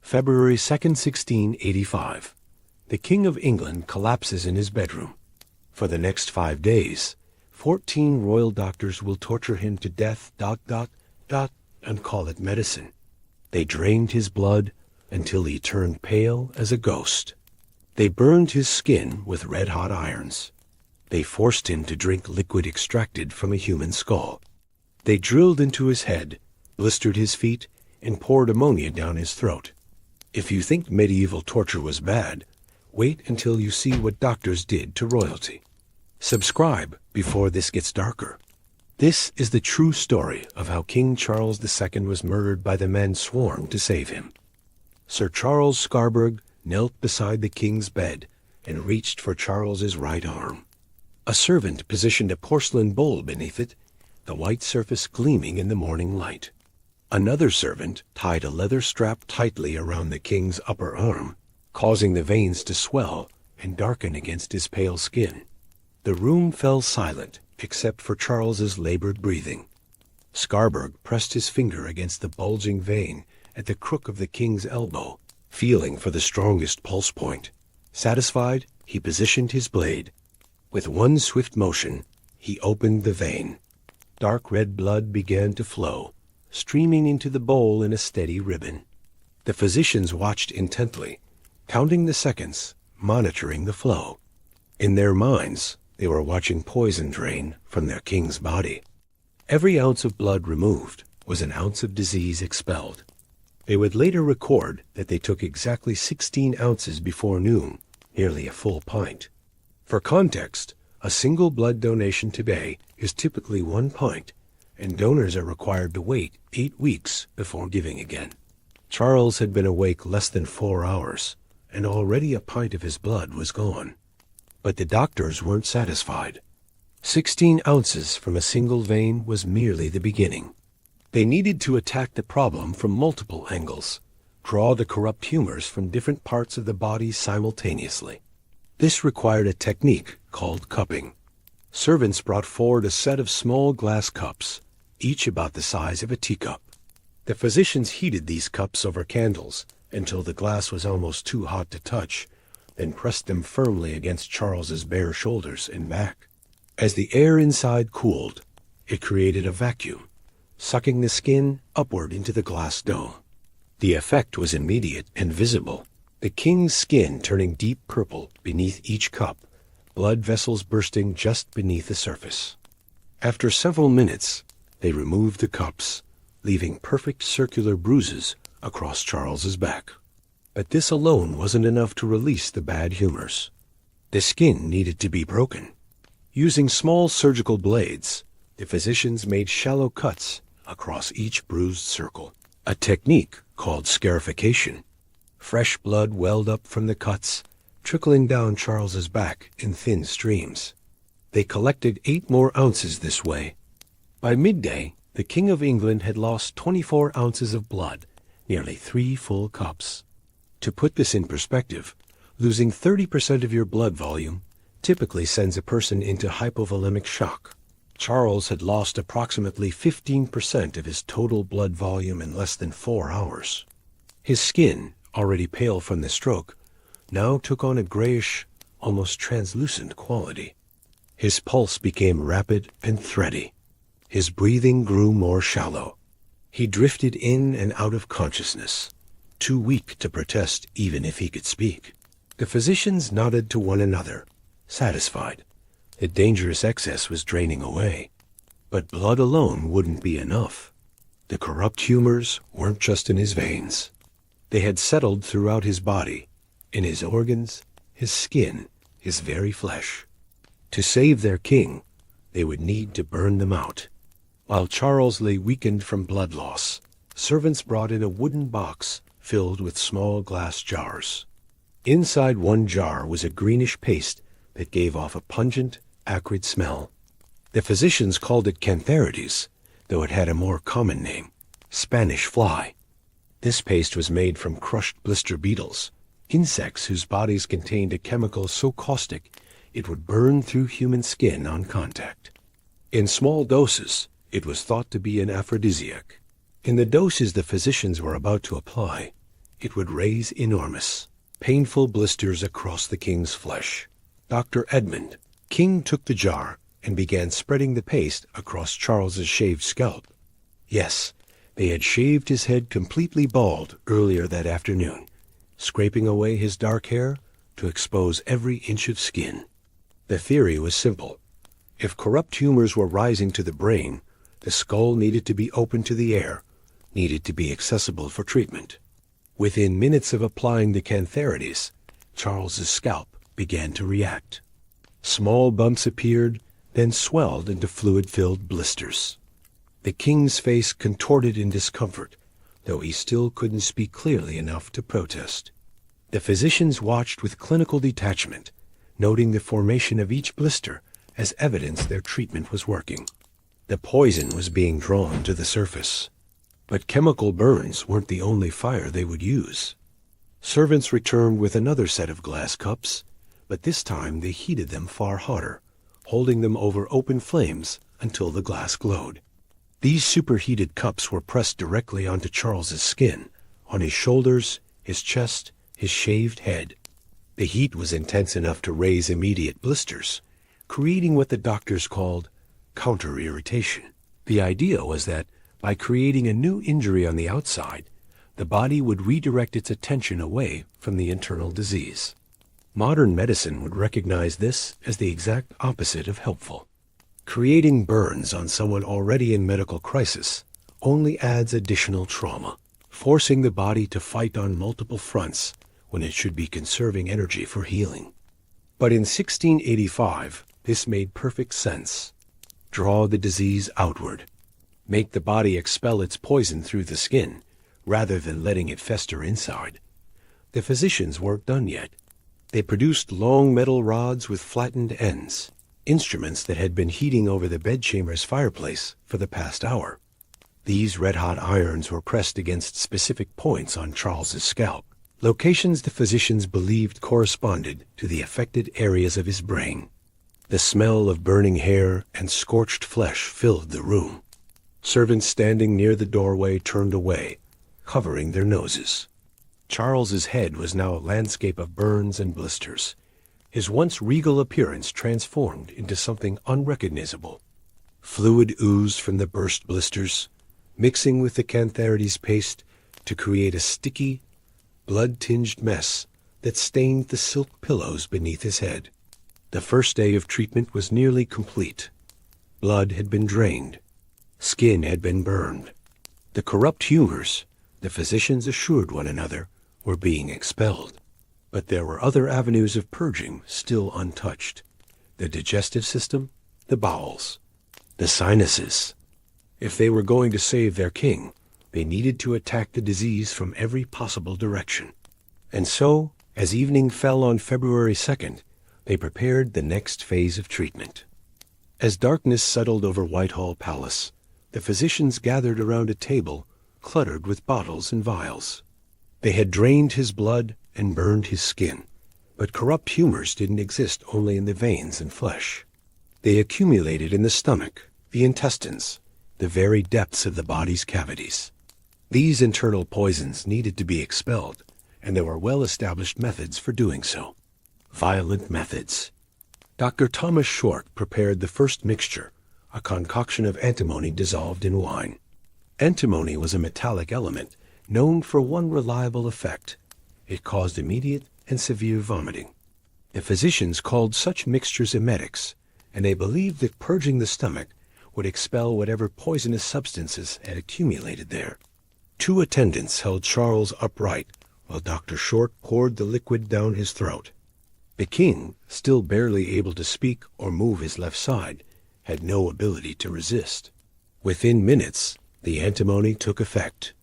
February 2nd, 1685. The King of England collapses in his bedroom. For the next 5 days, 14 royal doctors will torture him to death, and call it medicine. They drained his blood until he turned pale as a ghost. They burned his skin with red-hot irons. They forced him to drink liquid extracted from a human skull. They drilled into his head, blistered his feet, and poured ammonia down his throat. If you think medieval torture was bad, wait until you see what doctors did to royalty. Subscribe before this gets darker. This is the true story of how King Charles II was murdered by the men sworn to save him. Sir Charles Scarborough knelt beside the king's bed and reached for Charles's right arm. A servant positioned a porcelain bowl beneath it, the white surface gleaming in the morning light. Another servant tied a leather strap tightly around the king's upper arm, causing the veins to swell and darken against his pale skin. The room fell silent, except for Charles's labored breathing. Scarborough pressed his finger against the bulging vein at the crook of the king's elbow, feeling for the strongest pulse point. Satisfied, he positioned his blade. With one swift motion, he opened the vein. Dark red blood began to flow, streaming into the bowl in a steady ribbon. The physicians watched intently, counting the seconds, monitoring the flow. In their minds, they were watching poison drain from their king's body. Every ounce of blood removed was an ounce of disease expelled. They would later record that they took exactly 16 ounces before noon, nearly a full pint. For context, a single blood donation today is typically 1 pint, and donors are required to wait 8 weeks before giving again. Charles had been awake less than 4 hours, and already a pint of his blood was gone. But the doctors weren't satisfied. 16 ounces from a single vein was merely the beginning. They needed to attack the problem from multiple angles, draw the corrupt humors from different parts of the body simultaneously. This required a technique called cupping. Servants brought forward a set of small glass cups, each about the size of a teacup. The physicians heated these cups over candles until the glass was almost too hot to touch, then pressed them firmly against Charles's bare shoulders and back. As the air inside cooled, it created a vacuum, sucking the skin upward into the glass dough. The effect was immediate and visible, the king's skin turning deep purple beneath each cup, blood vessels bursting just beneath the surface. After several minutes, they removed the cups, leaving perfect circular bruises across Charles's back. But this alone wasn't enough to release the bad humors. The skin needed to be broken. Using small surgical blades, the physicians made shallow cuts across each bruised circle, a technique called scarification. Fresh blood welled up from the cuts, trickling down Charles's back in thin streams. They collected 8 more ounces this way. By midday, the King of England had lost 24 ounces of blood, nearly 3 full cups. To put this in perspective, losing 30% of your blood volume typically sends a person into hypovolemic shock. Charles had lost approximately 15% of his total blood volume in less than 4 hours. His skin, already pale from the stroke, now took on a grayish, almost translucent quality. His pulse became rapid and thready. His breathing grew more shallow. He drifted in and out of consciousness, too weak to protest even if he could speak. The physicians nodded to one another, satisfied. The dangerous excess was draining away. But blood alone wouldn't be enough. The corrupt humors weren't just in his veins. They had settled throughout his body, in his organs, his skin, his very flesh. To save their king, they would need to burn them out. While Charles lay weakened from blood loss, servants brought in a wooden box filled with small glass jars. Inside one jar was a greenish paste that gave off a pungent, acrid smell. The physicians called it cantharides, though it had a more common name, Spanish fly. This paste was made from crushed blister beetles, insects whose bodies contained a chemical so caustic it would burn through human skin on contact. In small doses, it was thought to be an aphrodisiac. In the doses the physicians were about to apply, it would raise enormous, painful blisters across the king's flesh. Dr. Edmund King took the jar and began spreading the paste across Charles's shaved scalp. Yes, they had shaved his head completely bald earlier that afternoon, scraping away his dark hair to expose every inch of skin. The theory was simple. If corrupt humors were rising to the brain, the skull needed to be open to the air, needed to be accessible for treatment. Within minutes of applying the cantharides, Charles's scalp began to react. Small bumps appeared, then swelled into fluid-filled blisters. The king's face contorted in discomfort, though he still couldn't speak clearly enough to protest. The physicians watched with clinical detachment, noting the formation of each blister as evidence their treatment was working. The poison was being drawn to the surface. But chemical burns weren't the only fire they would use. Servants returned with another set of glass cups, but this time they heated them far hotter, holding them over open flames until the glass glowed. These superheated cups were pressed directly onto Charles's skin, on his shoulders, his chest, his shaved head. The heat was intense enough to raise immediate blisters, creating what the doctors called counter-irritation. The idea was that by creating a new injury on the outside, the body would redirect its attention away from the internal disease. Modern medicine would recognize this as the exact opposite of helpful. Creating burns on someone already in medical crisis only adds additional trauma, forcing the body to fight on multiple fronts when it should be conserving energy for healing. But in 1685, this made perfect sense. Draw the disease outward. Make the body expel its poison through the skin, rather than letting it fester inside. The physicians weren't done yet. They produced long metal rods with flattened ends, instruments that had been heating over the bedchamber's fireplace for the past hour. These red-hot irons were pressed against specific points on Charles's scalp, locations the physicians believed corresponded to the affected areas of his brain. The smell of burning hair and scorched flesh filled the room. Servants standing near the doorway turned away, covering their noses. Charles's head was now a landscape of burns and blisters, his once regal appearance transformed into something unrecognizable. Fluid oozed from the burst blisters, mixing with the cantharides paste to create a sticky, blood-tinged mess that stained the silk pillows beneath his head. The first day of treatment was nearly complete. Blood had been drained. Skin had been burned. The corrupt humors, the physicians assured one another, were being expelled. But there were other avenues of purging still untouched. The digestive system, the bowels, the sinuses. If they were going to save their king, they needed to attack the disease from every possible direction. And so, as evening fell on February 2nd, they prepared the next phase of treatment. As darkness settled over Whitehall Palace, the physicians gathered around a table cluttered with bottles and vials. They had drained his blood and burned his skin, but corrupt humors didn't exist only in the veins and flesh. They accumulated in the stomach, the intestines, the very depths of the body's cavities. These internal poisons needed to be expelled, and there were well-established methods for doing so. Violent methods. Dr. Thomas Short prepared the first mixture, a concoction of antimony dissolved in wine. Antimony was a metallic element known for one reliable effect. It caused immediate and severe vomiting. The physicians called such mixtures emetics, and they believed that purging the stomach would expel whatever poisonous substances had accumulated there. 2 attendants held Charles upright while Dr. Short poured the liquid down his throat. The king, still barely able to speak or move his left side, had no ability to resist. Within minutes, the antimony took effect.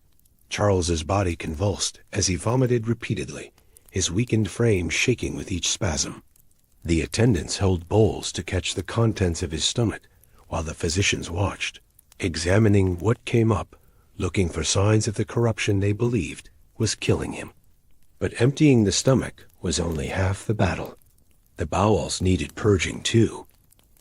Charles's body convulsed as he vomited repeatedly, his weakened frame shaking with each spasm. The attendants held bowls to catch the contents of his stomach, while the physicians watched, examining what came up, looking for signs of the corruption they believed was killing him. But emptying the stomach was only half the battle. The bowels needed purging too.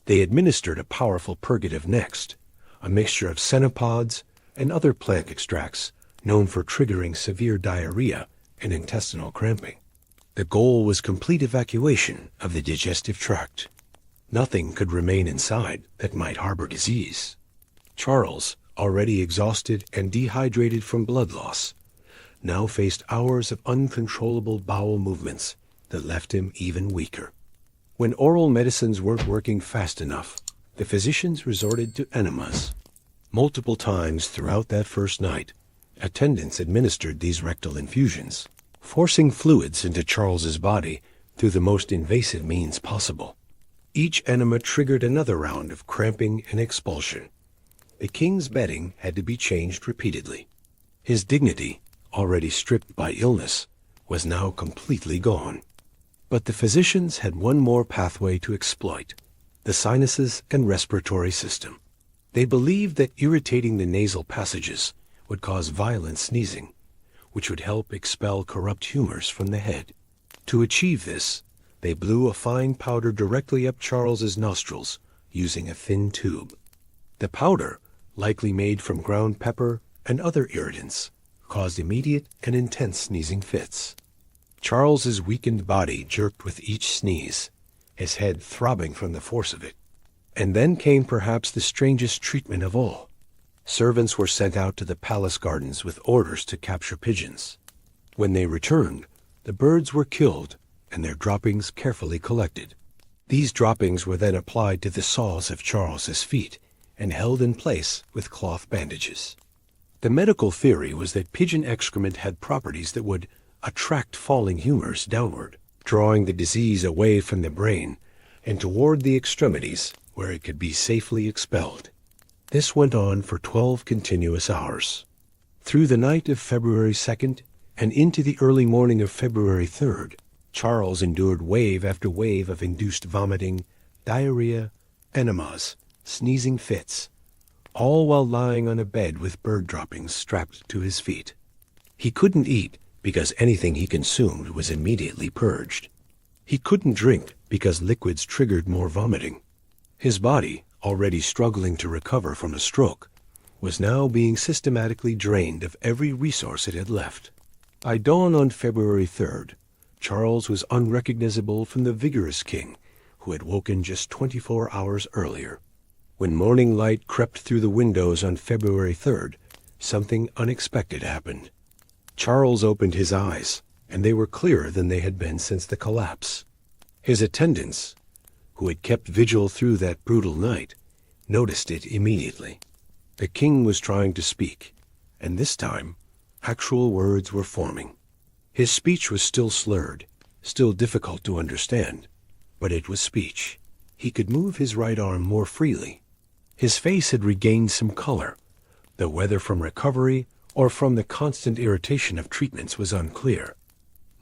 They administered a powerful purgative next, a mixture of cenopods and other plant extracts known for triggering severe diarrhea and intestinal cramping. The goal was complete evacuation of the digestive tract. Nothing could remain inside that might harbor disease. Charles, already exhausted and dehydrated from blood loss, now faced hours of uncontrollable bowel movements that left him even weaker. When oral medicines weren't working fast enough, the physicians resorted to enemas. Multiple times throughout that first night, attendants administered these rectal infusions, forcing fluids into Charles's body through the most invasive means possible. Each enema triggered another round of cramping and expulsion. The king's bedding had to be changed repeatedly. His dignity, already stripped by illness, was now completely gone. But the physicians had one more pathway to exploit: the sinuses and respiratory system. They believed that irritating the nasal passages would cause violent sneezing, which would help expel corrupt humors from the head. To achieve this, they blew a fine powder directly up Charles's nostrils using a thin tube. The powder, likely made from ground pepper and other irritants, caused immediate and intense sneezing fits. Charles's weakened body jerked with each sneeze, his head throbbing from the force of it. And then came perhaps the strangest treatment of all. Servants were sent out to the palace gardens with orders to capture pigeons. When they returned, the birds were killed and their droppings carefully collected. These droppings were then applied to the soles of Charles's feet and held in place with cloth bandages. The medical theory was that pigeon excrement had properties that would attract falling humors downward, drawing the disease away from the brain and toward the extremities where it could be safely expelled. This went on for 12 continuous hours. Through the night of February 2nd and into the early morning of February 3rd, Charles endured wave after wave of induced vomiting, diarrhea, enemas, sneezing fits, all while lying on a bed with bird droppings strapped to his feet. He couldn't eat because anything he consumed was immediately purged. He couldn't drink because liquids triggered more vomiting. His body, already struggling to recover from a stroke, was now being systematically drained of every resource it had left. By dawn on February 3rd, Charles was unrecognizable from the vigorous king who had woken just 24 hours earlier. When morning light crept through the windows on February 3rd, something unexpected happened. Charles opened his eyes, and they were clearer than they had been since the collapse. His attendants, who had kept vigil through that brutal night, noticed it immediately. The king was trying to speak, and this time, actual words were forming. His speech was still slurred, still difficult to understand, but it was speech. He could move his right arm more freely. His face had regained some color, though whether from recovery or from the constant irritation of treatments was unclear.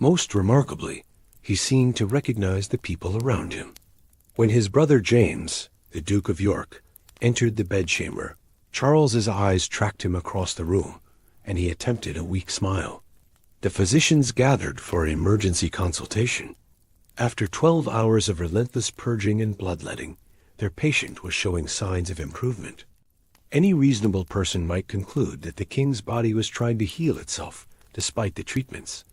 Most remarkably, he seemed to recognize the people around him. When his brother James, the Duke of York, entered the bedchamber, Charles's eyes tracked him across the room, and he attempted a weak smile. The physicians gathered for an emergency consultation. After 12 hours of relentless purging and bloodletting, their patient was showing signs of improvement. Any reasonable person might conclude that the king's body was trying to heal itself despite the treatments,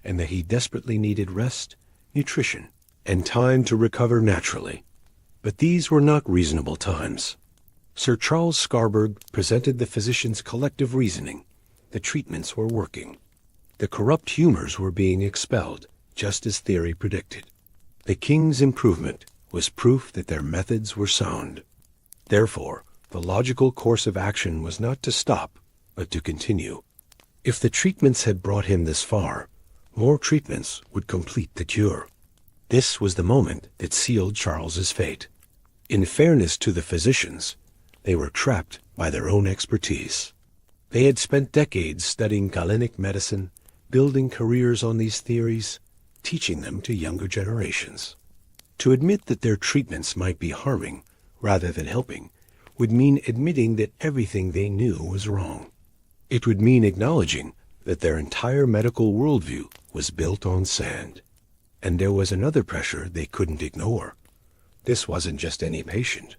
and that he desperately needed rest, nutrition, and time to recover naturally. But these were not reasonable times. Sir Charles Scarborough presented the physicians' collective reasoning. The treatments were working. The corrupt humors were being expelled, just as theory predicted. The king's improvement was proof that their methods were sound. Therefore, the logical course of action was not to stop, but to continue. If the treatments had brought him this far, more treatments would complete the cure. This was the moment that sealed Charles's fate. In fairness to the physicians, they were trapped by their own expertise. They had spent decades studying Galenic medicine, building careers on these theories, teaching them to younger generations. To admit that their treatments might be harming rather than helping would mean admitting that everything they knew was wrong. It would mean acknowledging that their entire medical worldview was built on sand. And there was another pressure they couldn't ignore. This wasn't just any patient.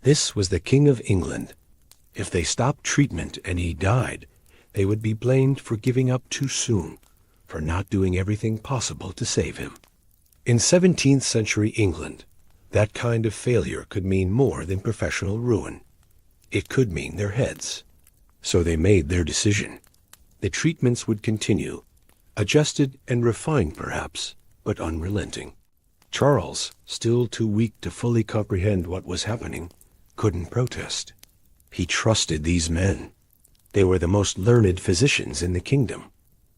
This was the King of England. If they stopped treatment and he died, they would be blamed for giving up too soon, for not doing everything possible to save him. In 17th century England, that kind of failure could mean more than professional ruin. It could mean their heads. So they made their decision. The treatments would continue, adjusted and refined perhaps, but unrelenting. Charles, still too weak to fully comprehend what was happening, couldn't protest. He trusted these men. They were the most learned physicians in the kingdom.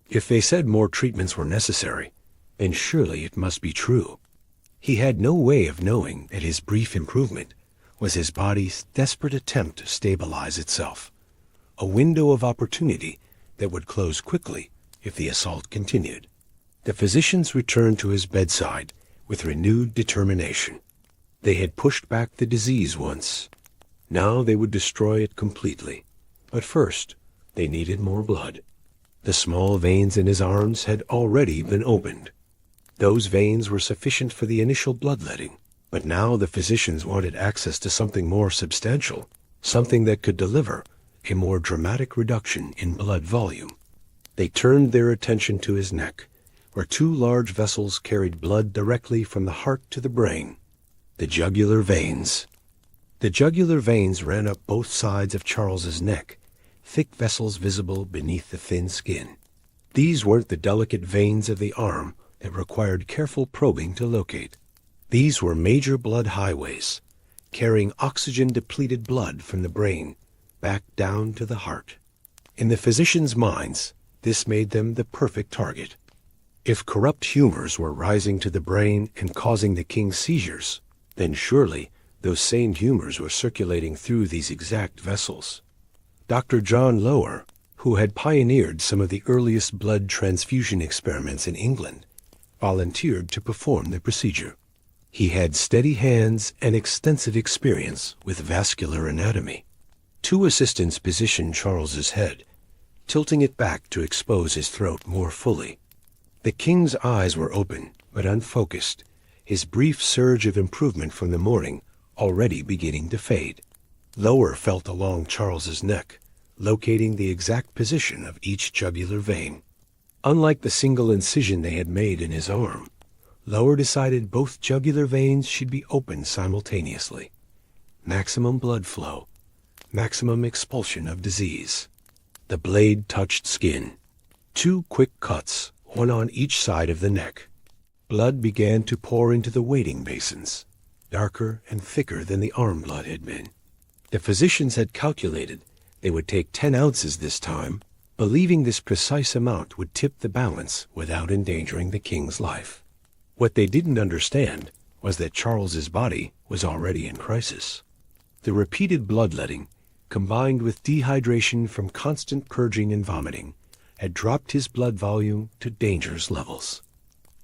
If they said more treatments were necessary, then surely it must be true. He had no way of knowing that his brief improvement was his body's desperate attempt to stabilize itself, a window of opportunity that would close quickly if the assault continued. The physicians returned to his bedside with renewed determination. They had pushed back the disease once. Now they would destroy it completely. But first, they needed more blood. The small veins in his arms had already been opened. Those veins were sufficient for the initial bloodletting, but now the physicians wanted access to something more substantial, something that could deliver a more dramatic reduction in blood volume. They turned their attention to his neck, where two large vessels carried blood directly from the heart to the brain, the jugular veins. The jugular veins ran up both sides of Charles's neck, thick vessels visible beneath the thin skin. These weren't the delicate veins of the arm that required careful probing to locate. These were major blood highways, carrying oxygen-depleted blood from the brain back down to the heart. In the physicians' minds, this made them the perfect target. If corrupt humors were rising to the brain and causing the king's seizures, then surely those same humors were circulating through these exact vessels. Dr. John Lower, who had pioneered some of the earliest blood transfusion experiments in England, volunteered to perform the procedure. He had steady hands and extensive experience with vascular anatomy. Two assistants positioned Charles's head, tilting it back to expose his throat more fully. The king's eyes were open, but unfocused, his brief surge of improvement from the morning already beginning to fade. Lower felt along Charles's neck, locating the exact position of each jugular vein. Unlike the single incision they had made in his arm, Lower decided both jugular veins should be opened simultaneously. Maximum blood flow, maximum expulsion of disease. The blade touched skin. Two quick cuts, one on each side of the neck. Blood began to pour into the waiting basins, darker and thicker than the arm blood had been. The physicians had calculated they would take 10 ounces this time, believing this precise amount would tip the balance without endangering the king's life. What they didn't understand was that Charles's body was already in crisis. The repeated bloodletting, combined with dehydration from constant purging and vomiting, had dropped his blood volume to dangerous levels.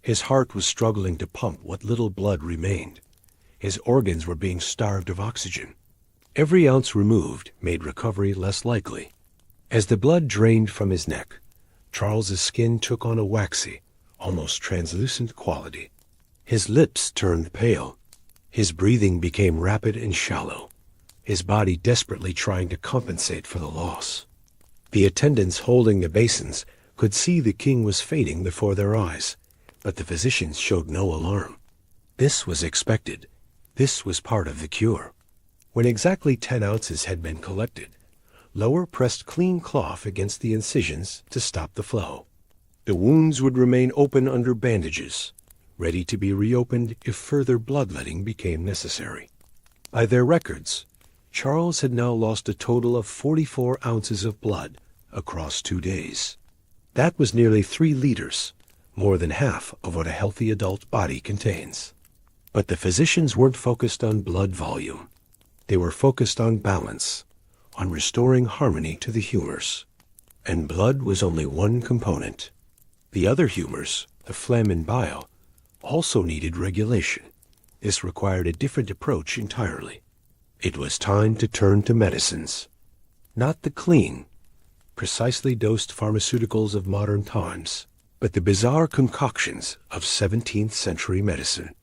His heart was struggling to pump what little blood remained. His organs were being starved of oxygen. Every ounce removed made recovery less likely. As the blood drained from his neck, Charles's skin took on a waxy, almost translucent quality. His lips turned pale. His breathing became rapid and shallow, his body desperately trying to compensate for the loss. The attendants holding the basins could see the king was fading before their eyes, but the physicians showed no alarm. This was expected. This was part of the cure. When exactly 10 ounces had been collected, Lower pressed clean cloth against the incisions to stop the flow. The wounds would remain open under bandages, ready to be reopened if further bloodletting became necessary. By their records, Charles had now lost a total of 44 ounces of blood across 2 days. That was nearly 3 liters, more than half of what a healthy adult body contains. But the physicians weren't focused on blood volume. They were focused on balance, on restoring harmony to the humors. And blood was only one component. The other humors, the phlegm and bile, also needed regulation. This required a different approach entirely. It was time to turn to medicines. Not the clean, precisely dosed pharmaceuticals of modern times, but the bizarre concoctions of 17th century medicine.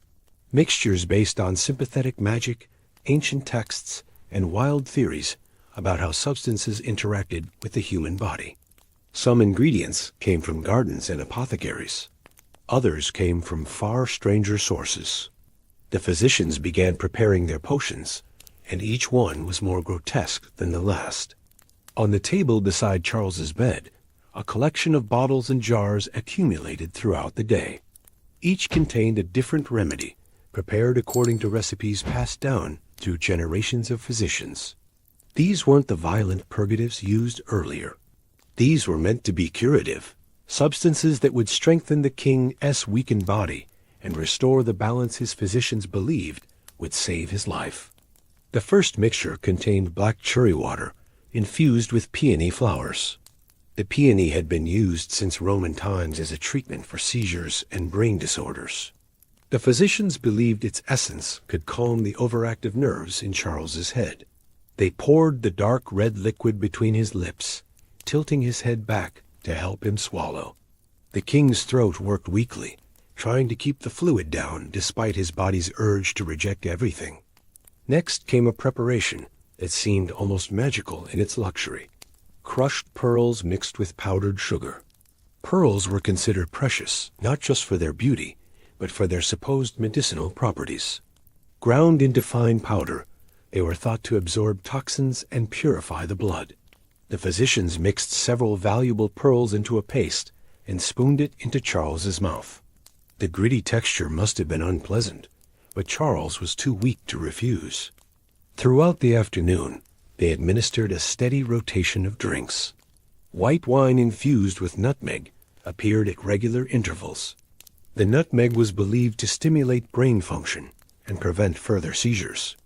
Mixtures based on sympathetic magic, ancient texts, and wild theories about how substances interacted with the human body. Some ingredients came from gardens and apothecaries. Others came from far stranger sources. The physicians began preparing their potions, and each one was more grotesque than the last. On the table beside Charles's bed, a collection of bottles and jars accumulated throughout the day. Each contained a different remedy, prepared according to recipes passed down through generations of physicians. These weren't the violent purgatives used earlier. These were meant to be curative, substances that would strengthen the king's weakened body and restore the balance his physicians believed would save his life. The first mixture contained black cherry water infused with peony flowers. The peony had been used since Roman times as a treatment for seizures and brain disorders. The physicians believed its essence could calm the overactive nerves in Charles's head. They poured the dark red liquid between his lips, tilting his head back to help him swallow. The king's throat worked weakly, trying to keep the fluid down despite his body's urge to reject everything. Next came a preparation that seemed almost magical in its luxury. Crushed pearls mixed with powdered sugar. Pearls were considered precious, not just for their beauty, but for their supposed medicinal properties. Ground into fine powder, they were thought to absorb toxins and purify the blood. The physicians mixed several valuable pearls into a paste and spooned it into Charles's mouth. The gritty texture must have been unpleasant, but Charles was too weak to refuse. Throughout the afternoon, they administered a steady rotation of drinks. White wine infused with nutmeg appeared at regular intervals. The nutmeg was believed to stimulate brain function and prevent further seizures.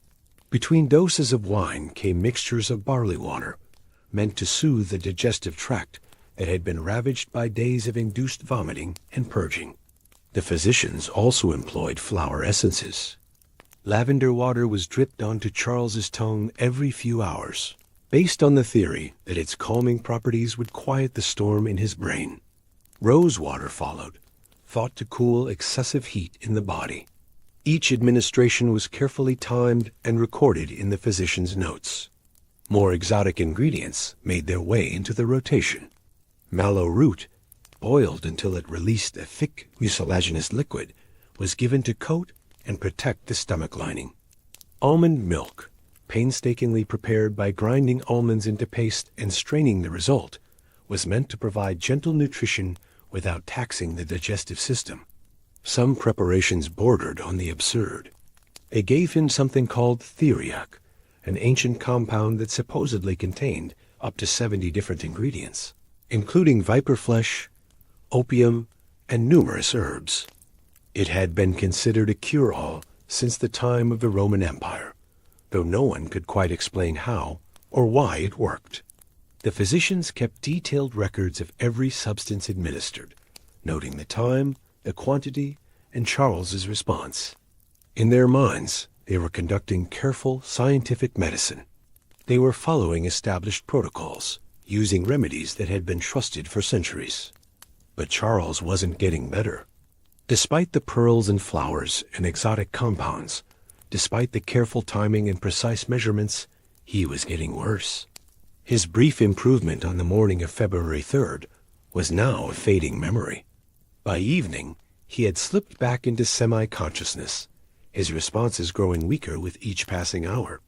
Between doses of wine came mixtures of barley water, meant to soothe the digestive tract that had been ravaged by days of induced vomiting and purging. The physicians also employed flower essences. Lavender water was dripped onto Charles's tongue every few hours, based on the theory that its calming properties would quiet the storm in his brain. Rose water followed, thought to cool excessive heat in the body. Each administration was carefully timed and recorded in the physician's notes. More exotic ingredients made their way into the rotation. Mallow root, boiled until it released a thick mucilaginous liquid, was given to coat and protect the stomach lining. Almond milk, painstakingly prepared by grinding almonds into paste and straining the result, was meant to provide gentle nutrition without taxing the digestive system. Some preparations bordered on the absurd. They gave him something called theriac, an ancient compound that supposedly contained up to 70 different ingredients, including viper flesh, opium, and numerous herbs. It had been considered a cure-all since the time of the Roman Empire, though no one could quite explain how or why it worked. The physicians kept detailed records of every substance administered, noting the time, the quantity, and Charles's response. In their minds, they were conducting careful scientific medicine. They were following established protocols, using remedies that had been trusted for centuries. But Charles wasn't getting better. Despite the pearls and flowers and exotic compounds, despite the careful timing and precise measurements, he was getting worse. His brief improvement on the morning of February 3rd was now a fading memory. By evening, he had slipped back into semi-consciousness, his responses growing weaker with each passing hour.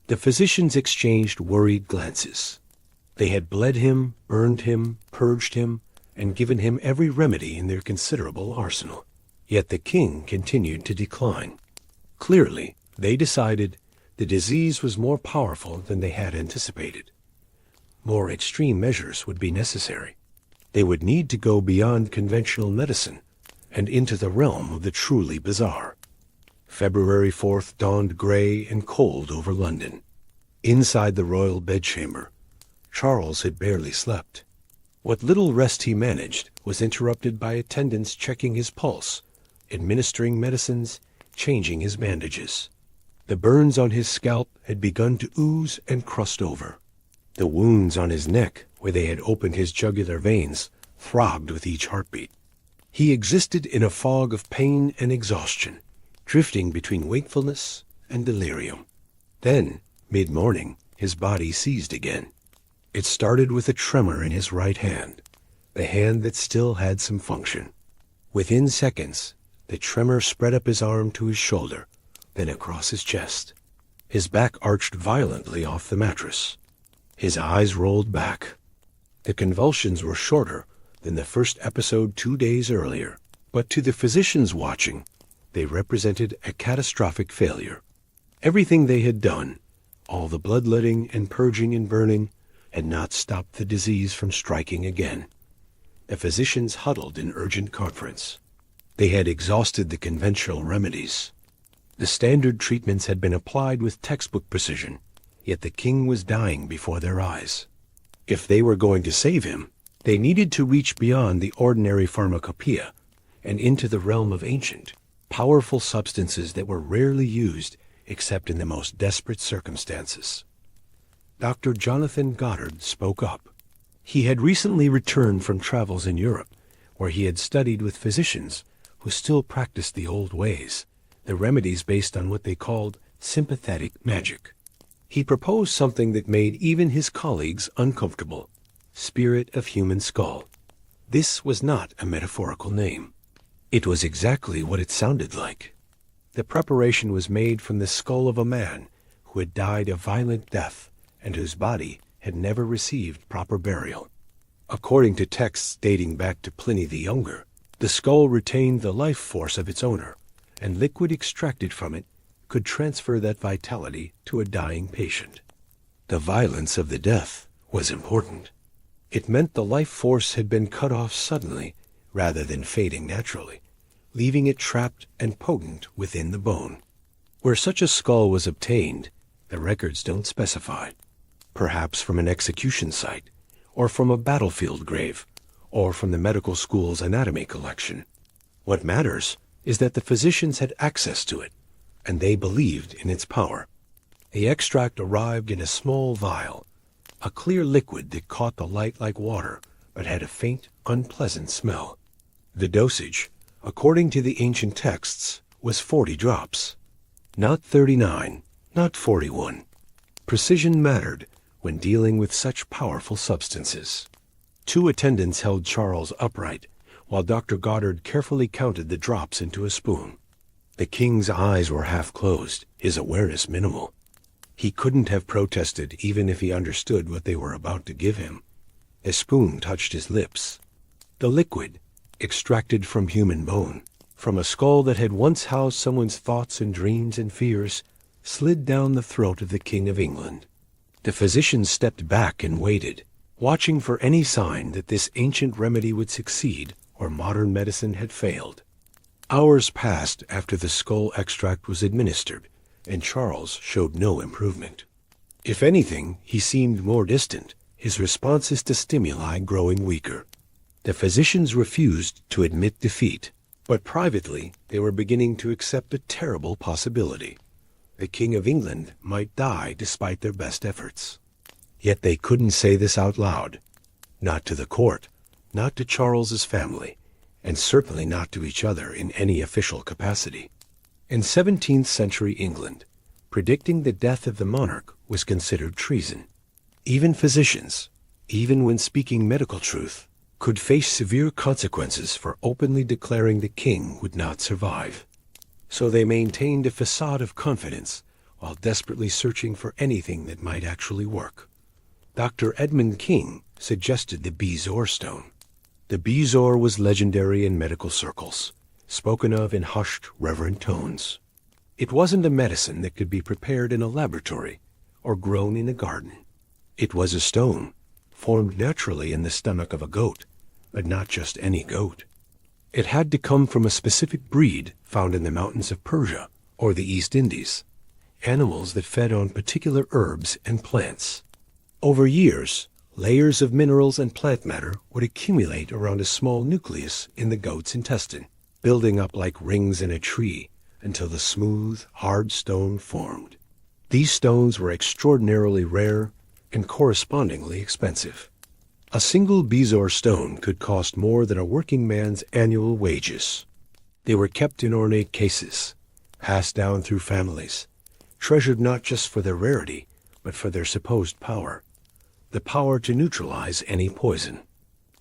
The physicians exchanged worried glances. They had bled him, burned him, purged him, and given him every remedy in their considerable arsenal. Yet the king continued to decline. Clearly, they decided the disease was more powerful than they had anticipated. More extreme measures would be necessary. They would need to go beyond conventional medicine and into the realm of the truly bizarre. February 4th dawned gray and cold over London. Inside the royal bedchamber, Charles had barely slept. What little rest he managed was interrupted by attendants checking his pulse, administering medicines, changing his bandages. The burns on his scalp had begun to ooze and crust over. The wounds on his neck, where they had opened his jugular veins, throbbed with each heartbeat. He existed in a fog of pain and exhaustion, drifting between wakefulness and delirium. Then, mid-morning, his body seized again. It started with a tremor in his right hand, the hand that still had some function. Within seconds, the tremor spread up his arm to his shoulder, then across his chest. His back arched violently off the mattress. His eyes rolled back. The convulsions were shorter than the first episode 2 days earlier, but to the physicians watching, they represented a catastrophic failure. Everything they had done, all the bloodletting and purging and burning, had not stopped the disease from striking again. The physicians huddled in urgent conference. They had exhausted the conventional remedies. The standard treatments had been applied with textbook precision, yet the king was dying before their eyes. If they were going to save him, they needed to reach beyond the ordinary pharmacopoeia and into the realm of ancient, powerful substances that were rarely used except in the most desperate circumstances. Dr. Jonathan Goddard spoke up. He had recently returned from travels in Europe, where he had studied with physicians who still practiced the old ways, the remedies based on what they called sympathetic magic. He proposed something that made even his colleagues uncomfortable: spirit of human skull. This was not a metaphorical name. It was exactly what it sounded like. The preparation was made from the skull of a man who had died a violent death and whose body had never received proper burial. According to texts dating back to Pliny the Younger, the skull retained the life force of its owner, and liquid extracted from it could transfer that vitality to a dying patient. The violence of the death was important. It meant the life force had been cut off suddenly rather than fading naturally, leaving it trapped and potent within the bone. Where such a skull was obtained, the records don't specify. Perhaps from an execution site, or from a battlefield grave, or from the medical school's anatomy collection. What matters is that the physicians had access to it, and they believed in its power. The extract arrived in a small vial, a clear liquid that caught the light like water, but had a faint, unpleasant smell. The dosage, according to the ancient texts, was 40 drops. Not 39, not 41. Precision mattered when dealing with such powerful substances. 2 attendants held Charles upright, while Dr. Goddard carefully counted the drops into a spoon. The king's eyes were half closed, his awareness minimal. He couldn't have protested even if he understood what they were about to give him. A spoon touched his lips. The liquid, extracted from human bone, from a skull that had once housed someone's thoughts and dreams and fears, slid down the throat of the King of England. The physicians stepped back and waited, watching for any sign that this ancient remedy would succeed or modern medicine had failed. Hours passed after the skull extract was administered, and Charles showed no improvement. If anything, he seemed more distant, his responses to stimuli growing weaker. The physicians refused to admit defeat, but privately they were beginning to accept a terrible possibility. The King of England might die despite their best efforts. Yet they couldn't say this out loud. Not to the court, not to Charles's family, and certainly not to each other in any official capacity. In 17th century England, predicting the death of the monarch was considered treason. Even physicians, even when speaking medical truth, could face severe consequences for openly declaring the king would not survive. So they maintained a facade of confidence while desperately searching for anything that might actually work. Dr. Edmund King suggested the bezoar stone. The bezoar was legendary in medical circles, spoken of in hushed, reverent tones. It wasn't a medicine that could be prepared in a laboratory or grown in a garden. It was a stone, formed naturally in the stomach of a goat, but not just any goat. It had to come from a specific breed found in the mountains of Persia or the East Indies, animals that fed on particular herbs and plants. Over years, layers of minerals and plant matter would accumulate around a small nucleus in the goat's intestine, building up like rings in a tree until the smooth, hard stone formed. These stones were extraordinarily rare and correspondingly expensive. A single bezoar stone could cost more than a working man's annual wages. They were kept in ornate cases, passed down through families, treasured not just for their rarity, but for their supposed power. the power to neutralize any poison.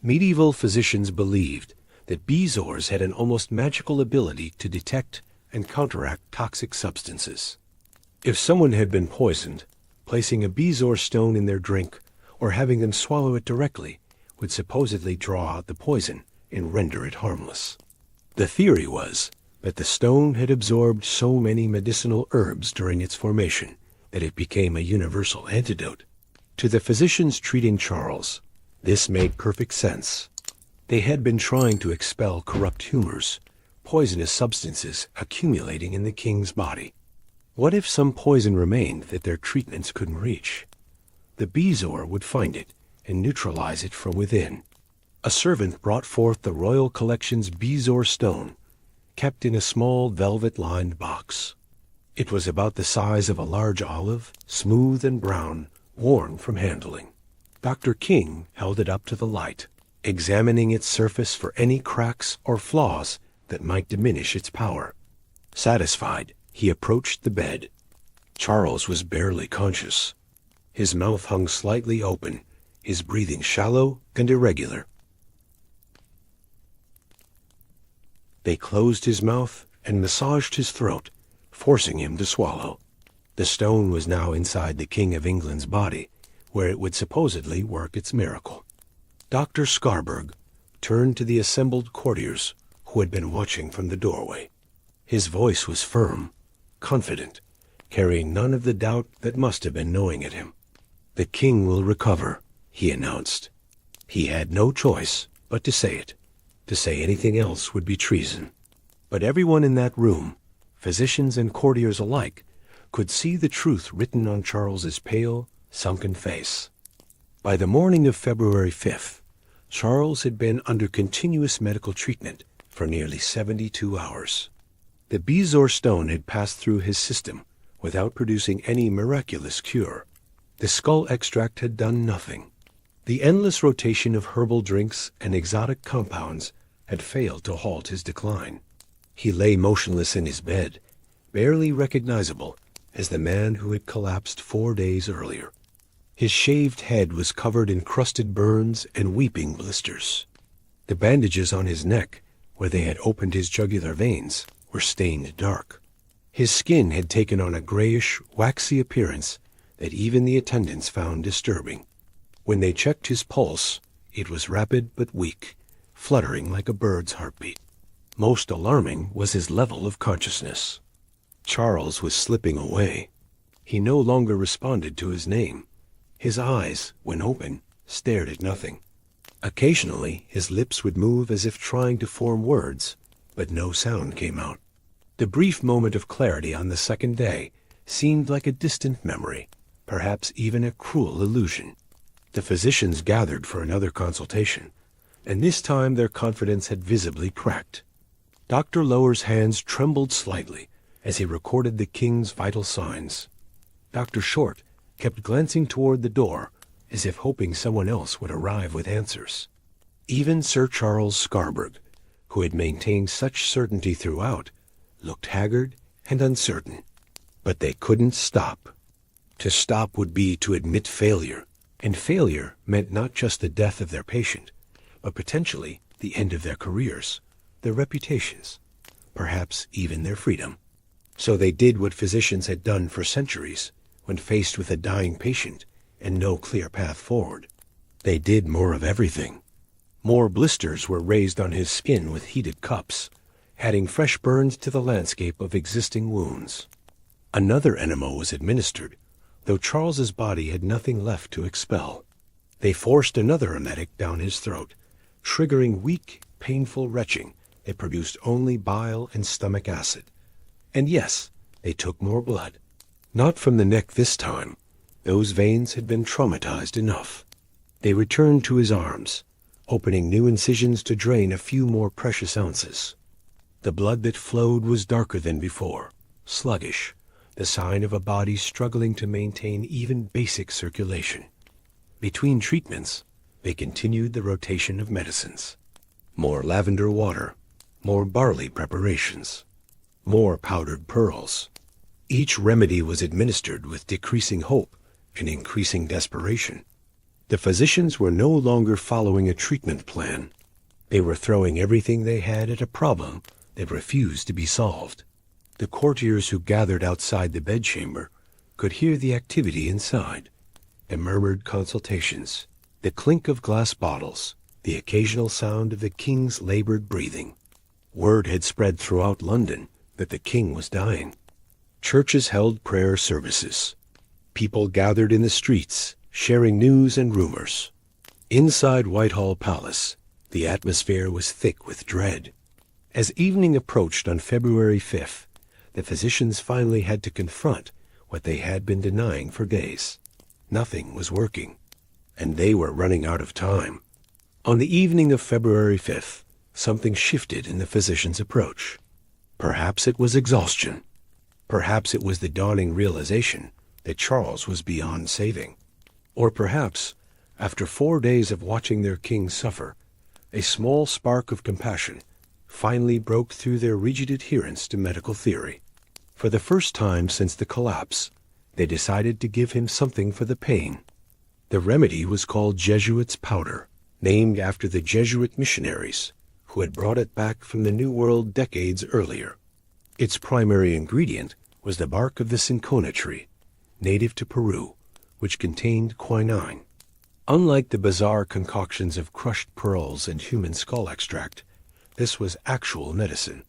Medieval physicians believed that bezoars had an almost magical ability to detect and counteract toxic substances. If someone had been poisoned, placing a bezoar stone in their drink or having them swallow it directly would supposedly draw out the poison and render it harmless. The theory was that the stone had absorbed so many medicinal herbs during its formation that it became a universal antidote. To the physicians treating Charles, this made perfect sense. They had been trying to expel corrupt humors, poisonous substances accumulating in the king's body. What if some poison remained that their treatments couldn't reach? The bezoar would find it and neutralize it from within. A servant brought forth the royal collection's bezoar stone, kept in a small velvet-lined box. It was about the size of a large olive, smooth and brown, worn from handling. Dr. King held it up to the light, examining its surface for any cracks or flaws that might diminish its power. Satisfied, he approached the bed. Charles was barely conscious. His mouth hung slightly open, his breathing shallow and irregular. They closed his mouth and massaged his throat, forcing him to swallow. The stone was now inside the King of England's body, where it would supposedly work its miracle. Dr. Scarborough turned to the assembled courtiers who had been watching from the doorway. His voice was firm, confident, carrying none of the doubt that must have been gnawing at him. "The king will recover," he announced. He had no choice but to say it. To say anything else would be treason. But everyone in that room, physicians and courtiers alike, could see the truth written on Charles's pale, sunken face. By the morning of February 5th, Charles had been under continuous medical treatment for nearly 72 hours. The bezoar stone had passed through his system without producing any miraculous cure. The skull extract had done nothing. The endless rotation of herbal drinks and exotic compounds had failed to halt his decline. He lay motionless in his bed, barely recognizable as the man who had collapsed 4 days earlier. His shaved head was covered in crusted burns and weeping blisters. The bandages on his neck, where they had opened his jugular veins, were stained dark. His skin had taken on a grayish, waxy appearance that even the attendants found disturbing. When they checked his pulse, it was rapid but weak, fluttering like a bird's heartbeat. Most alarming was his level of consciousness. Charles was slipping away. He no longer responded to his name. His eyes, when open, stared at nothing. Occasionally, his lips would move as if trying to form words, but no sound came out. The brief moment of clarity on the second day seemed like a distant memory, perhaps even a cruel illusion. The physicians gathered for another consultation, and this time their confidence had visibly cracked. Dr. Lower's hands trembled slightly as he recorded the king's vital signs. Dr. Short kept glancing toward the door, as if hoping someone else would arrive with answers. Even Sir Charles Scarborough, who had maintained such certainty throughout, looked haggard and uncertain. But they couldn't stop. To stop would be to admit failure, and failure meant not just the death of their patient, but potentially the end of their careers, their reputations, perhaps even their freedom. So they did what physicians had done for centuries when faced with a dying patient and no clear path forward. They did more of everything. More blisters were raised on his skin with heated cups, adding fresh burns to the landscape of existing wounds. Another enema was administered, though Charles's body had nothing left to expel. They forced another emetic down his throat, triggering weak, painful retching that produced only bile and stomach acid. And yes, they took more blood. Not from the neck this time. Those veins had been traumatized enough. They returned to his arms, opening new incisions to drain a few more precious ounces. The blood that flowed was darker than before, sluggish, the sign of a body struggling to maintain even basic circulation. Between treatments, they continued the rotation of medicines. More lavender water, more barley preparations, more powdered pearls. Each remedy was administered with decreasing hope and increasing desperation. The physicians were no longer following a treatment plan. They were throwing everything they had at a problem that refused to be solved. The courtiers who gathered outside the bedchamber could hear the activity inside, the murmured consultations, the clink of glass bottles, the occasional sound of the king's labored breathing. Word had spread throughout London that the king was dying. Churches held prayer services. People gathered in the streets, sharing news and rumors. Inside Whitehall Palace, the atmosphere was thick with dread. As evening approached on February 5th, the physicians finally had to confront what they had been denying for days. Nothing was working, and they were running out of time. On the evening of February 5th, something shifted in the physician's approach. Perhaps it was exhaustion. Perhaps it was the dawning realization that Charles was beyond saving. Or perhaps, after 4 days of watching their king suffer, a small spark of compassion finally broke through their rigid adherence to medical theory. For the first time since the collapse, they decided to give him something for the pain. The remedy was called Jesuit's powder, named after the Jesuit missionaries who had brought it back from the New World decades earlier. Its primary ingredient was the bark of the cinchona tree, native to Peru, which contained quinine. Unlike the bizarre concoctions of crushed pearls and human skull extract, this was actual medicine.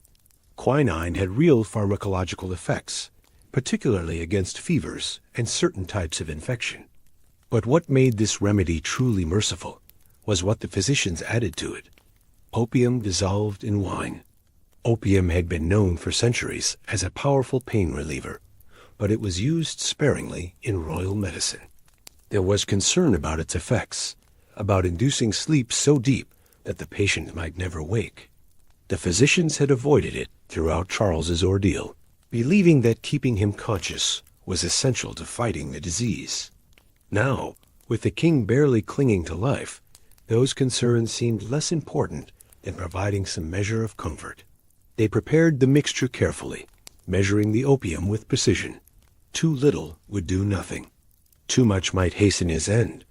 Quinine had real pharmacological effects, particularly against fevers and certain types of infection. But what made this remedy truly merciful was what the physicians added to it: opium dissolved in wine. Opium had been known for centuries as a powerful pain reliever, but it was used sparingly in royal medicine. There was concern about its effects, about inducing sleep so deep that the patient might never wake. The physicians had avoided it throughout Charles's ordeal, believing that keeping him conscious was essential to fighting the disease. Now, with the king barely clinging to life, those concerns seemed less important than providing some measure of comfort. They prepared the mixture carefully, measuring the opium with precision. Too little would do nothing. Too much might hasten his end,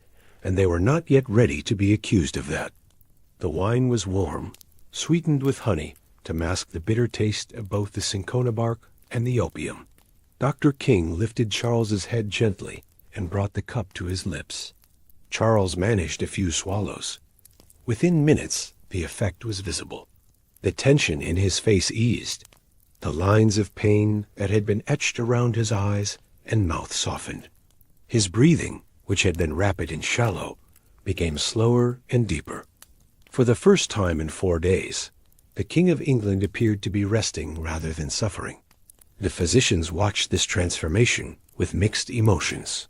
and they were not yet ready to be accused of that. The wine was warm, sweetened with honey to mask the bitter taste of both the cinchona bark and the opium. Dr. King lifted Charles's head gently and brought the cup to his lips. Charles managed a few swallows. Within minutes, the effect was visible. The tension in his face eased. The lines of pain that had been etched around his eyes and mouth softened. His breathing, which had been rapid and shallow, became slower and deeper. For the first time in 4 days, the King of England appeared to be resting rather than suffering. The physicians watched this transformation with mixed emotions.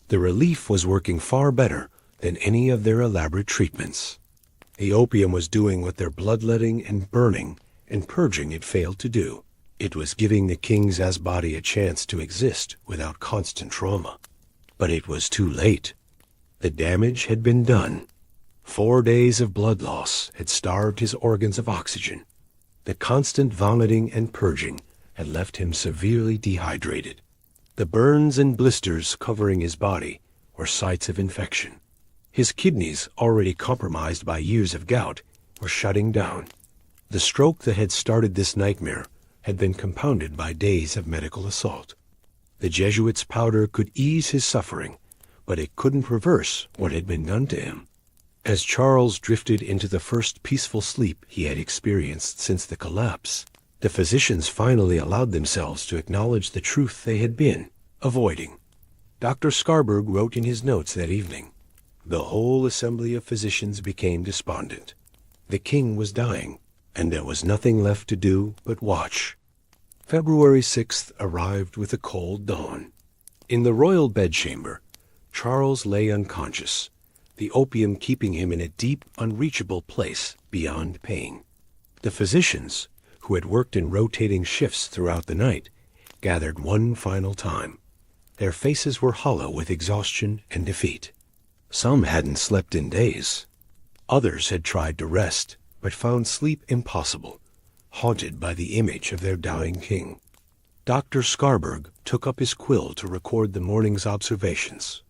The relief was working far better than any of their elaborate treatments. The opium was doing what their bloodletting and burning and purging had failed to do. It was giving the king's body a chance to exist without constant trauma. But it was too late. The damage had been done. 4 days of blood loss had starved his organs of oxygen. The constant vomiting and purging had left him severely dehydrated. The burns and blisters covering his body were sites of infection. His kidneys, already compromised by years of gout, were shutting down. The stroke that had started this nightmare had been compounded by days of medical assault. The Jesuit's powder could ease his suffering, but it couldn't reverse what had been done to him. As Charles drifted into the first peaceful sleep he had experienced since the collapse, the physicians finally allowed themselves to acknowledge the truth they had been avoiding. Dr. Scarborough wrote in his notes that evening, "The whole assembly of physicians became despondent. The king was dying, and there was nothing left to do but watch." February 6th arrived with a cold dawn. In the royal bedchamber, Charles lay unconscious, the opium keeping him in a deep, unreachable place beyond pain. The physicians, who had worked in rotating shifts throughout the night, gathered one final time. Their faces were hollow with exhaustion and defeat. Some hadn't slept in days. Others had tried to rest, but found sleep impossible, haunted by the image of their dying king. Dr. Scarborough took up his quill to record the morning's observations.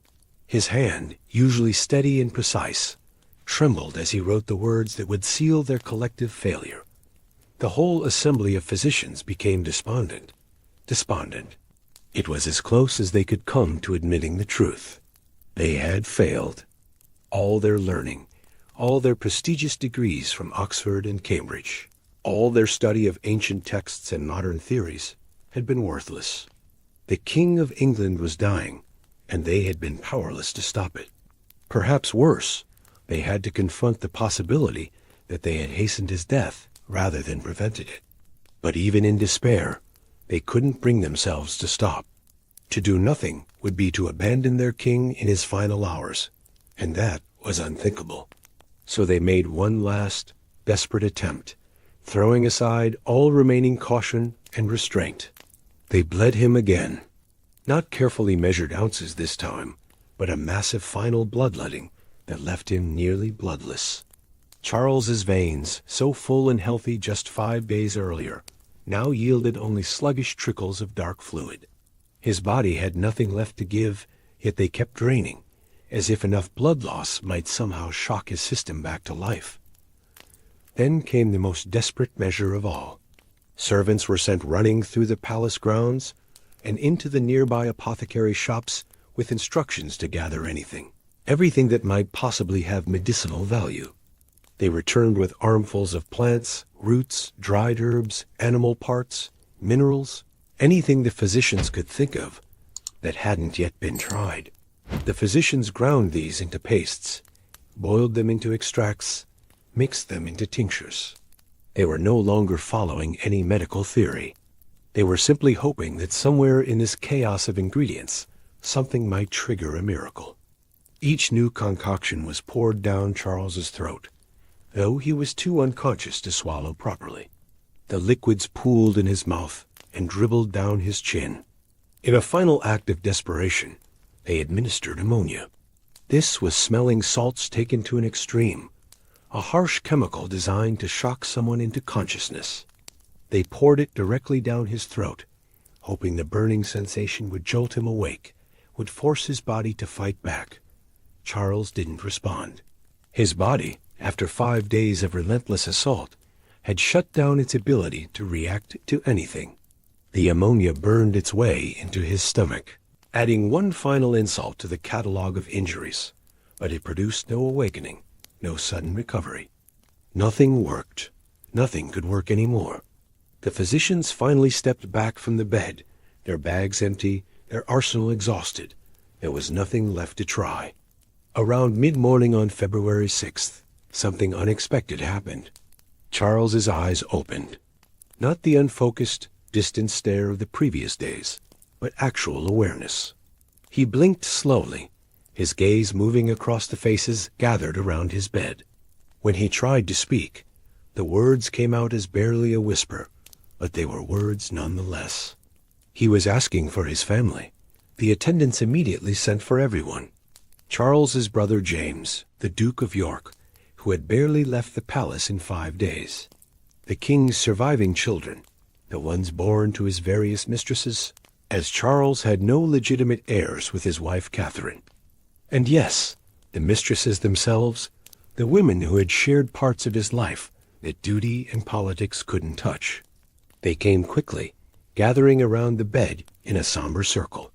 His hand, usually steady and precise, trembled as he wrote the words that would seal their collective failure. The whole assembly of physicians became despondent. Despondent. It was as close as they could come to admitting the truth. They had failed. All their learning, all their prestigious degrees from Oxford and Cambridge, all their study of ancient texts and modern theories had been worthless. The King of England was dying, and they had been powerless to stop it. Perhaps worse, they had to confront the possibility that they had hastened his death rather than prevented it. But even in despair, they couldn't bring themselves to stop. To do nothing would be to abandon their king in his final hours, and that was unthinkable. So they made one last, desperate attempt, throwing aside all remaining caution and restraint. They bled him again. Not carefully measured ounces this time, but a massive final bloodletting that left him nearly bloodless. Charles's veins, so full and healthy just 5 days earlier, now yielded only sluggish trickles of dark fluid. His body had nothing left to give, yet they kept draining, as if enough blood loss might somehow shock his system back to life. Then came the most desperate measure of all. Servants were sent running through the palace grounds and into the nearby apothecary shops with instructions to gather everything that might possibly have medicinal value. They returned with armfuls of plants, roots, dried herbs, animal parts, minerals, anything the physicians could think of that hadn't yet been tried. The physicians ground these into pastes, boiled them into extracts, mixed them into tinctures. They were no longer following any medical theory. They were simply hoping that somewhere in this chaos of ingredients, something might trigger a miracle. Each new concoction was poured down Charles's throat, though he was too unconscious to swallow properly. The liquids pooled in his mouth and dribbled down his chin. In a final act of desperation, they administered ammonia. This was smelling salts taken to an extreme, a harsh chemical designed to shock someone into consciousness. They poured it directly down his throat, hoping the burning sensation would jolt him awake, would force his body to fight back. Charles didn't respond. His body, after 5 days of relentless assault, had shut down its ability to react to anything. The ammonia burned its way into his stomach, adding one final insult to the catalogue of injuries, but it produced no awakening, no sudden recovery. Nothing worked. Nothing could work anymore. The physicians finally stepped back from the bed, their bags empty, their arsenal exhausted. There was nothing left to try. Around mid-morning on February 6th, something unexpected happened. Charles's eyes opened. Not the unfocused, distant stare of the previous days, but actual awareness. He blinked slowly, his gaze moving across the faces gathered around his bed. When he tried to speak, the words came out as barely a whisper, but they were words nonetheless. He was asking for his family. The attendants immediately sent for everyone. Charles's brother James, the Duke of York, who had barely left the palace in 5 days. The king's surviving children, the ones born to his various mistresses, as Charles had no legitimate heirs with his wife Catherine. And yes, the mistresses themselves, the women who had shared parts of his life that duty and politics couldn't touch. They came quickly, gathering around the bed in a somber circle.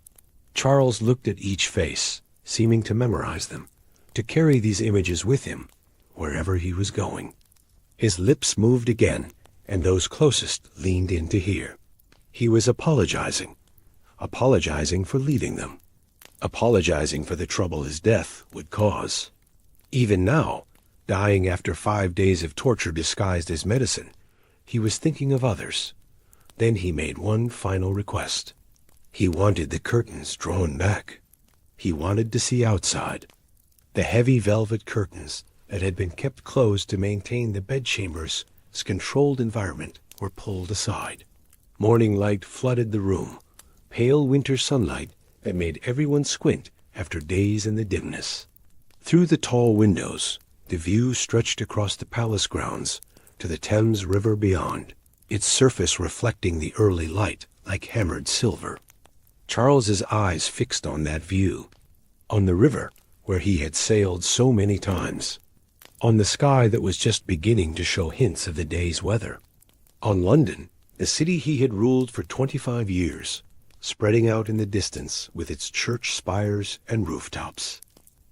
Charles looked at each face, seeming to memorize them, to carry these images with him wherever he was going. His lips moved again, and those closest leaned in to hear. He was apologizing for leaving them, apologizing for the trouble his death would cause. Even now, dying after 5 days of torture disguised as medicine, he was thinking of others. Then he made one final request. He wanted the curtains drawn back. He wanted to see outside. The heavy velvet curtains that had been kept closed to maintain the bedchamber's controlled environment were pulled aside. Morning light flooded the room, pale winter sunlight that made everyone squint after days in the dimness. Through the tall windows, the view stretched across the palace grounds to the Thames River beyond, its surface reflecting the early light like hammered silver. Charles's eyes fixed on that view. on the river where he had sailed so many times, on the sky that was just beginning to show hints of the day's weather, on London, the city he had ruled for 25 years, spreading out in the distance with its church spires and rooftops.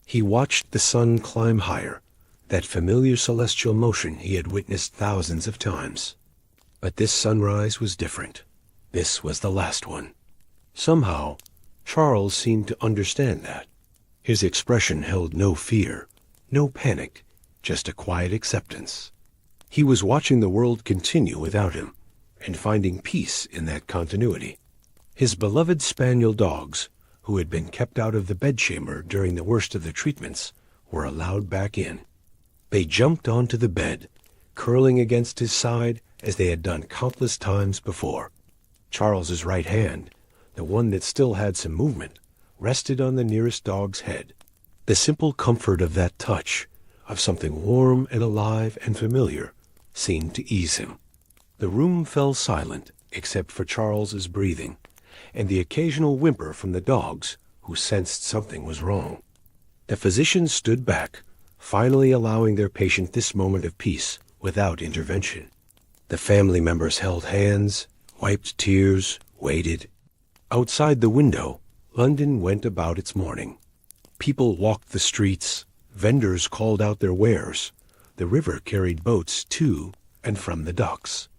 He watched the sun climb higher, that familiar celestial motion he had witnessed thousands of times. But this sunrise was different. This was the last one. Somehow, Charles seemed to understand that. His expression held no fear, no panic, just a quiet acceptance. He was watching the world continue without him, and finding peace in that continuity. His beloved spaniel dogs, who had been kept out of the bedchamber during the worst of the treatments, were allowed back in. They jumped onto the bed, curling against his side as they had done countless times before. Charles's right hand, the one that still had some movement, rested on the nearest dog's head. The simple comfort of that touch, of something warm and alive and familiar, seemed to ease him. The room fell silent except for Charles's breathing, and the occasional whimper from the dogs, who sensed something was wrong. The physicians stood back, finally allowing their patient this moment of peace without intervention. The family members held hands, wiped tears, waited. Outside the window, London went about its morning. People walked the streets, vendors called out their wares, the river carried boats to and from the docks.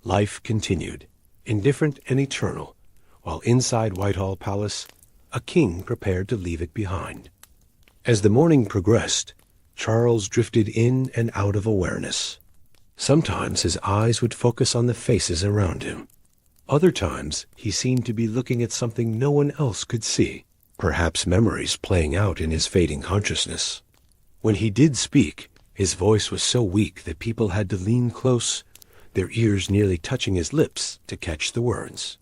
Life continued, indifferent and eternal, while inside Whitehall Palace, a king prepared to leave it behind. As the morning progressed, Charles drifted in and out of awareness. Sometimes his eyes would focus on the faces around him. Other times he seemed to be looking at something no one else could see, perhaps memories playing out in his fading consciousness. When he did speak, his voice was so weak that people had to lean close, their ears nearly touching his lips, to catch the words.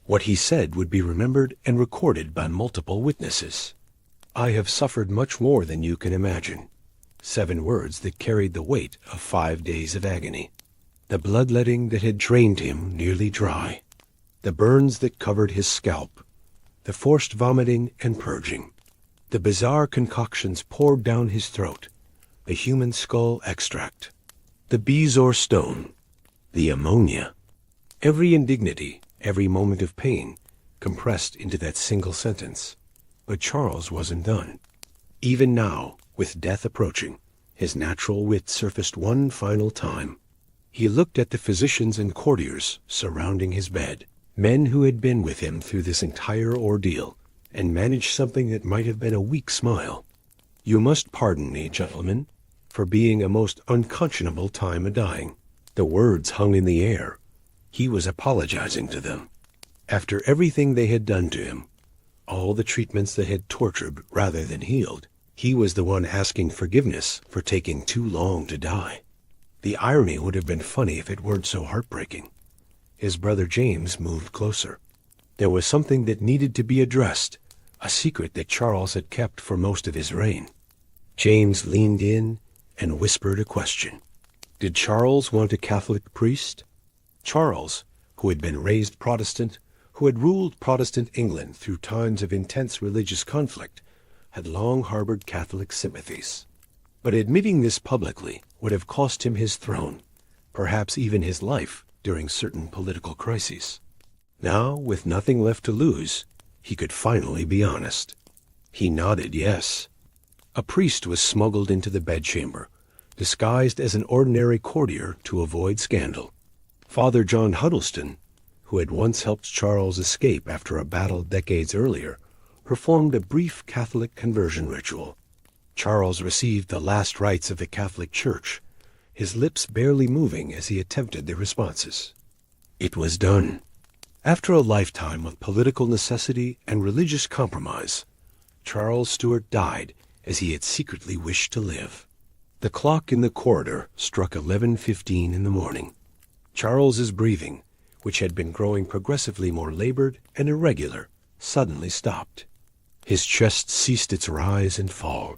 What he said would be remembered and recorded by multiple witnesses. "I have suffered much more than you can imagine." 7 words that carried the weight of 5 days of agony. The bloodletting that had drained him nearly dry. The burns that covered his scalp. The forced vomiting and purging. The bizarre concoctions poured down his throat. The human skull extract. The bezoar stone. The ammonia. Every indignity, every moment of pain, compressed into that single sentence. But Charles wasn't done. Even now, with death approaching, his natural wit surfaced one final time. He looked at the physicians and courtiers surrounding his bed, men who had been with him through this entire ordeal, and managed something that might have been a weak smile. "You must pardon me, gentlemen, for being a most unconscionable time a-dying." The words hung in the air. He was apologizing to them. After everything they had done to him, all the treatments that had tortured rather than healed, he was the one asking forgiveness for taking too long to die. The irony would have been funny if it weren't so heartbreaking. His brother James moved closer. There was something that needed to be addressed, a secret that Charles had kept for most of his reign. James leaned in and whispered a question. Did Charles want a Catholic priest? Charles, who had been raised Protestant, who had ruled Protestant England through times of intense religious conflict, had long harbored Catholic sympathies. But admitting this publicly would have cost him his throne, perhaps even his life during certain political crises. Now, with nothing left to lose, he could finally be honest. He nodded yes. A priest was smuggled into the bedchamber, disguised as an ordinary courtier to avoid scandal. Father John Huddleston, who had once helped Charles escape after a battle decades earlier, performed a brief Catholic conversion ritual. Charles received the last rites of the Catholic Church, his lips barely moving as he attempted the responses. It was done. After a lifetime of political necessity and religious compromise, Charles Stuart died as he had secretly wished to live. The clock in the corridor struck 11:15 in the morning. Charles's breathing, which had been growing progressively more labored and irregular, suddenly stopped. His chest ceased its rise and fall.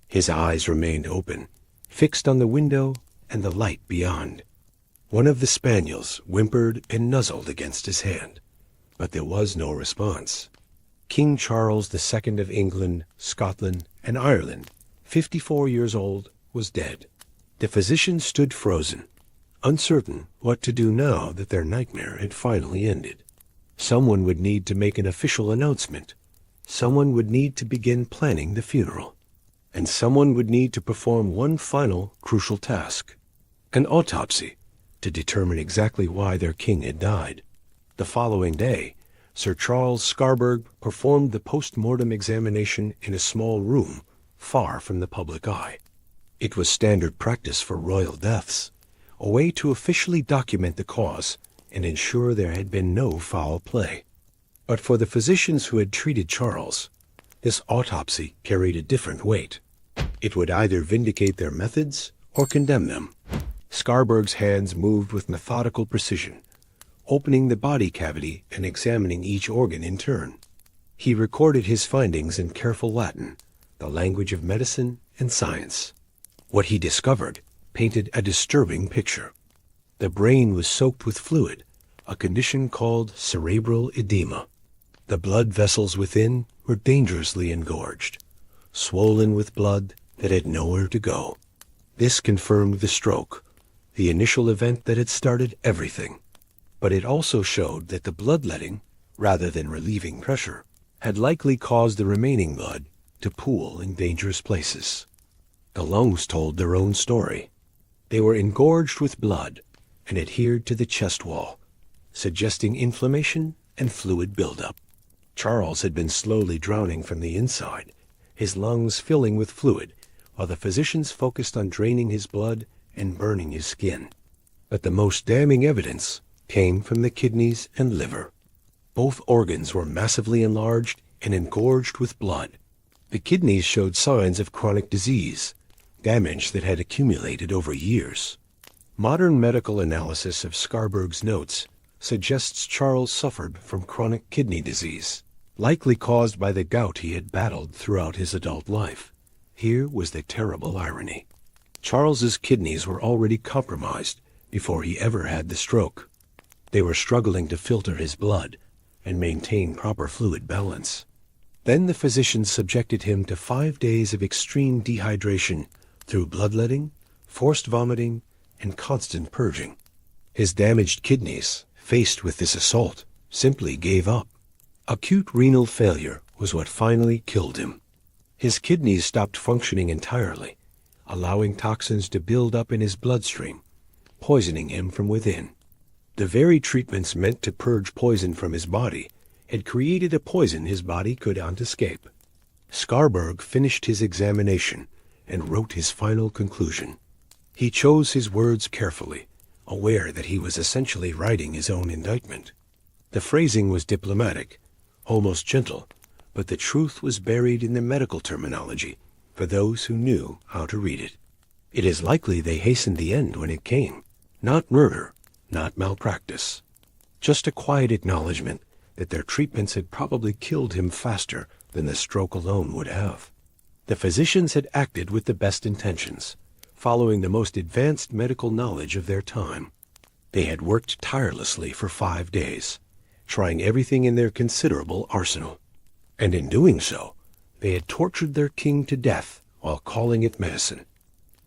His eyes remained open, fixed on the window and the light beyond. One of the spaniels whimpered and nuzzled against his hand, but there was no response. King Charles II of England, Scotland, and Ireland, 54 years old, was dead. The physicians stood frozen, uncertain what to do now that their nightmare had finally ended. Someone would need to make an official announcement. Someone would need to begin planning the funeral. And someone would need to perform one final crucial task, an autopsy, to determine exactly why their king had died. The following day, Sir Charles Scarborough performed the post-mortem examination in a small room far from the public eye. It was standard practice for royal deaths, a way to officially document the cause and ensure there had been no foul play. But for the physicians who had treated Charles, this autopsy carried a different weight. It would either vindicate their methods or condemn them. Scarborough's hands moved with methodical precision, opening the body cavity and examining each organ in turn. He recorded his findings in careful Latin, the language of medicine and science. What he discovered painted a disturbing picture. The brain was soaked with fluid, a condition called cerebral edema. The blood vessels within were dangerously engorged, swollen with blood that had nowhere to go. This confirmed the stroke, the initial event that had started everything. But it also showed that the bloodletting, rather than relieving pressure, had likely caused the remaining blood to pool in dangerous places. The lungs told their own story. They were engorged with blood and adhered to the chest wall, suggesting inflammation and fluid buildup. Charles had been slowly drowning from the inside, his lungs filling with fluid, while the physicians focused on draining his blood and burning his skin. But the most damning evidence came from the kidneys and liver. Both organs were massively enlarged and engorged with blood. The kidneys showed signs of chronic disease, damage that had accumulated over years. Modern medical analysis of Scarborough's notes suggests Charles suffered from chronic kidney disease, likely caused by the gout he had battled throughout his adult life. Here was the terrible irony. Charles's kidneys were already compromised before he ever had the stroke. They were struggling to filter his blood and maintain proper fluid balance. Then the physicians subjected him to 5 days of extreme dehydration through bloodletting, forced vomiting, and constant purging. His damaged kidneys, faced with this assault, simply gave up. Acute renal failure was what finally killed him. His kidneys stopped functioning entirely, allowing toxins to build up in his bloodstream, poisoning him from within. The very treatments meant to purge poison from his body had created a poison his body could not escape. Scarborough finished his examination and wrote his final conclusion. He chose his words carefully, aware that he was essentially writing his own indictment. The phrasing was diplomatic, almost gentle, but the truth was buried in the medical terminology for those who knew how to read it. It is likely they hastened the end when it came. Not murder, not malpractice. Just a quiet acknowledgement that their treatments had probably killed him faster than the stroke alone would have. The physicians had acted with the best intentions, following the most advanced medical knowledge of their time. They had worked tirelessly for 5 days, trying everything in their considerable arsenal. And in doing so, they had tortured their king to death while calling it medicine.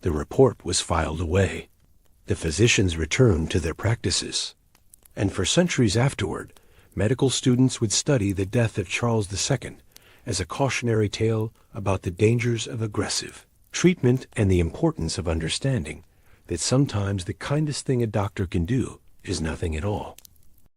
The report was filed away. The physicians returned to their practices. And for centuries afterward, medical students would study the death of Charles II as a cautionary tale about the dangers of aggressive treatment and the importance of understanding that sometimes the kindest thing a doctor can do is nothing at all.